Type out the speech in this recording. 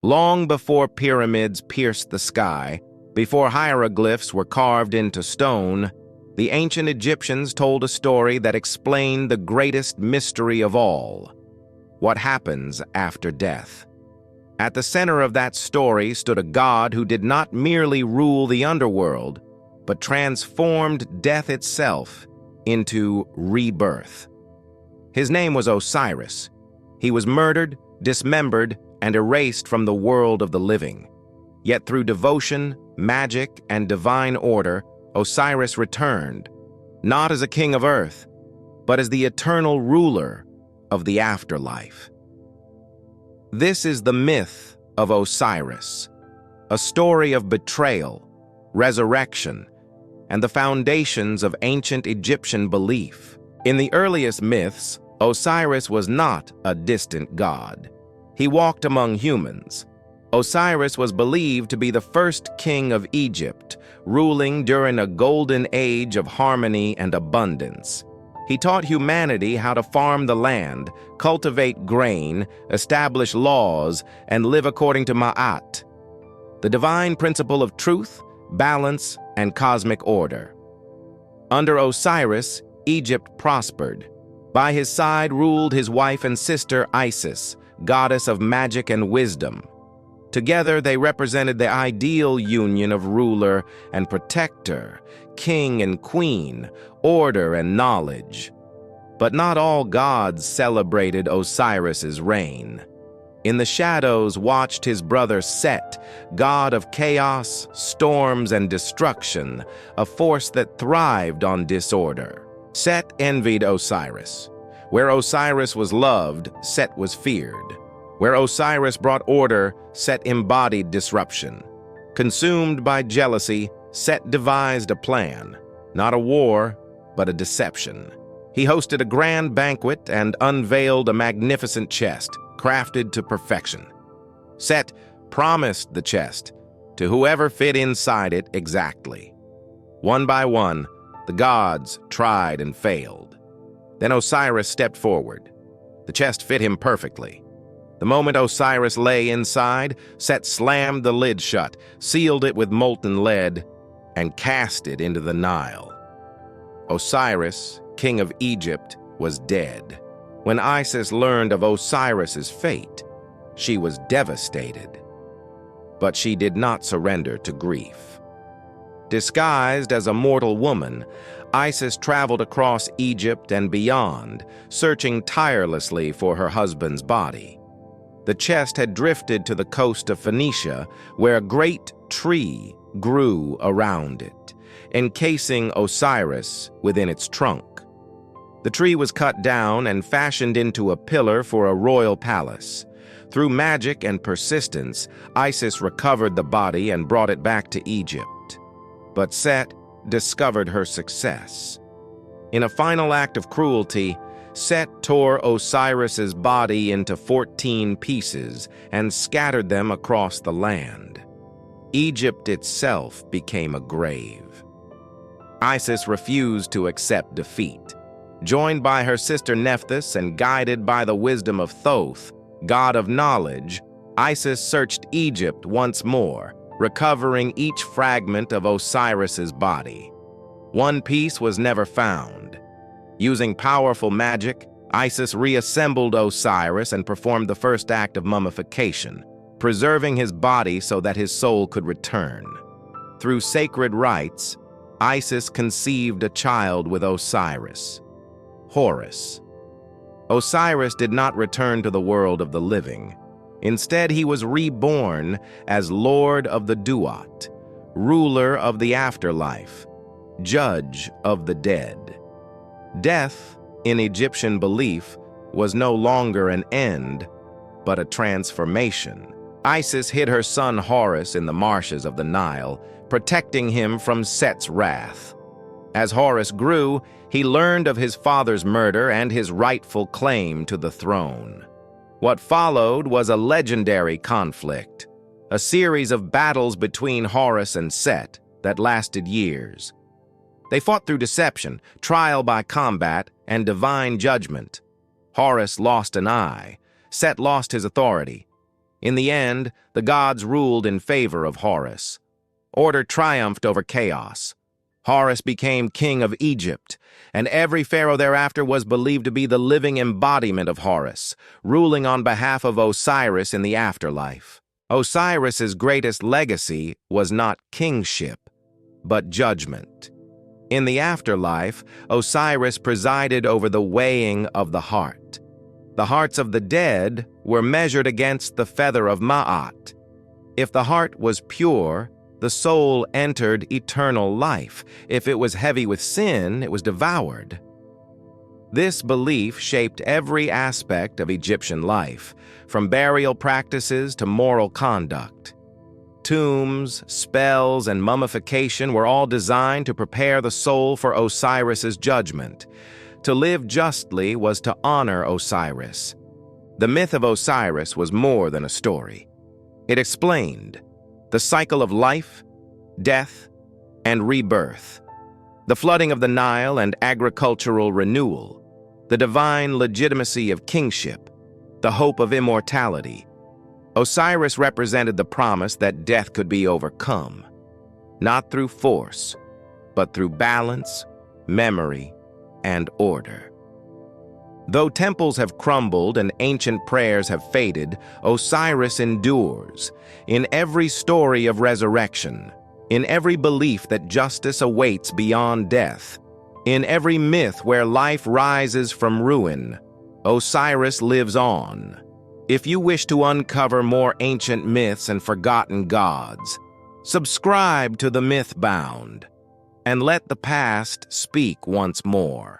Long before pyramids pierced the sky, before hieroglyphs were carved into stone, the ancient Egyptians told a story that explained the greatest mystery of all: what happens after death. At the center of that story stood a god who did not merely rule the underworld, but transformed death itself into rebirth. His name was Osiris. He was murdered, dismembered, and erased from the world of the living. Yet through devotion, magic, and divine order, Osiris returned, not as a king of earth, but as the eternal ruler of the afterlife. This is the myth of Osiris, a story of betrayal, resurrection, and the foundations of ancient Egyptian belief. In the earliest myths, Osiris was not a distant god. He walked among humans. Osiris was believed to be the first king of Egypt, ruling during a golden age of harmony and abundance. He taught humanity how to farm the land, cultivate grain, establish laws, and live according to Ma'at, the divine principle of truth, balance, and cosmic order. Under Osiris, Egypt prospered. By his side ruled his wife and sister Isis, goddess of magic and wisdom. Together they represented the ideal union of ruler and protector, king and queen, order and knowledge. But not all gods celebrated Osiris's reign. In the shadows watched his brother Set, god of chaos, storms, and destruction, a force that thrived on disorder. Set envied Osiris. Where Osiris was loved, Set was feared. Where Osiris brought order, Set embodied disruption. Consumed by jealousy, Set devised a plan, not a war, but a deception. He hosted a grand banquet and unveiled a magnificent chest, crafted to perfection. Set promised the chest to whoever fit inside it exactly. One by one, the gods tried and failed. Then Osiris stepped forward. The chest fit him perfectly. The moment Osiris lay inside, Set slammed the lid shut, sealed it with molten lead, and cast it into the Nile. Osiris, king of Egypt, was dead. When Isis learned of Osiris's fate, she was devastated. But she did not surrender to grief. Disguised as a mortal woman, Isis traveled across Egypt and beyond, searching tirelessly for her husband's body. The chest had drifted to the coast of Phoenicia, where a great tree grew around it, encasing Osiris within its trunk. The tree was cut down and fashioned into a pillar for a royal palace. Through magic and persistence, Isis recovered the body and brought it back to Egypt. But Set discovered her success. In a final act of cruelty, Set tore Osiris's body into 14 pieces and scattered them across the land. Egypt itself became a grave. Isis refused to accept defeat. Joined by her sister Nephthys and guided by the wisdom of Thoth, god of knowledge, Isis searched Egypt once more, recovering each fragment of Osiris's body. One piece was never found. Using powerful magic, Isis reassembled Osiris and performed the first act of mummification, preserving his body so that his soul could return. Through sacred rites, Isis conceived a child with Osiris, Horus. Osiris did not return to the world of the living. Instead, he was reborn as Lord of the Duat, ruler of the afterlife, judge of the dead. Death, in Egyptian belief, was no longer an end, but a transformation. Isis hid her son Horus in the marshes of the Nile, protecting him from Set's wrath. As Horus grew, he learned of his father's murder and his rightful claim to the throne. What followed was a legendary conflict, a series of battles between Horus and Set that lasted years. They fought through deception, trial by combat, and divine judgment. Horus lost an eye, Set lost his authority, In the end, the gods ruled in favor of Horus. Order triumphed over chaos. Horus became king of Egypt, and every pharaoh thereafter was believed to be the living embodiment of Horus, ruling on behalf of Osiris in the afterlife. Osiris's greatest legacy was not kingship, but judgment. In the afterlife, Osiris presided over the weighing of the heart. The hearts of the dead were measured against the feather of Ma'at. If the heart was pure, the soul entered eternal life. If it was heavy with sin, it was devoured. This belief shaped every aspect of Egyptian life, from burial practices to moral conduct. Tombs, spells, and mummification were all designed to prepare the soul for Osiris's judgment. To live justly was to honor Osiris. The myth of Osiris was more than a story. It explained the cycle of life, death, and rebirth, the flooding of the Nile and agricultural renewal, the divine legitimacy of kingship, the hope of immortality. Osiris represented the promise that death could be overcome, not through force, but through balance, memory, and order. Though temples have crumbled and ancient prayers have faded, Osiris endures. In every story of resurrection, in every belief that justice awaits beyond death, in every myth where life rises from ruin, Osiris lives on. If you wish to uncover more ancient myths and forgotten gods, subscribe to The Mythbound and let the past speak once more.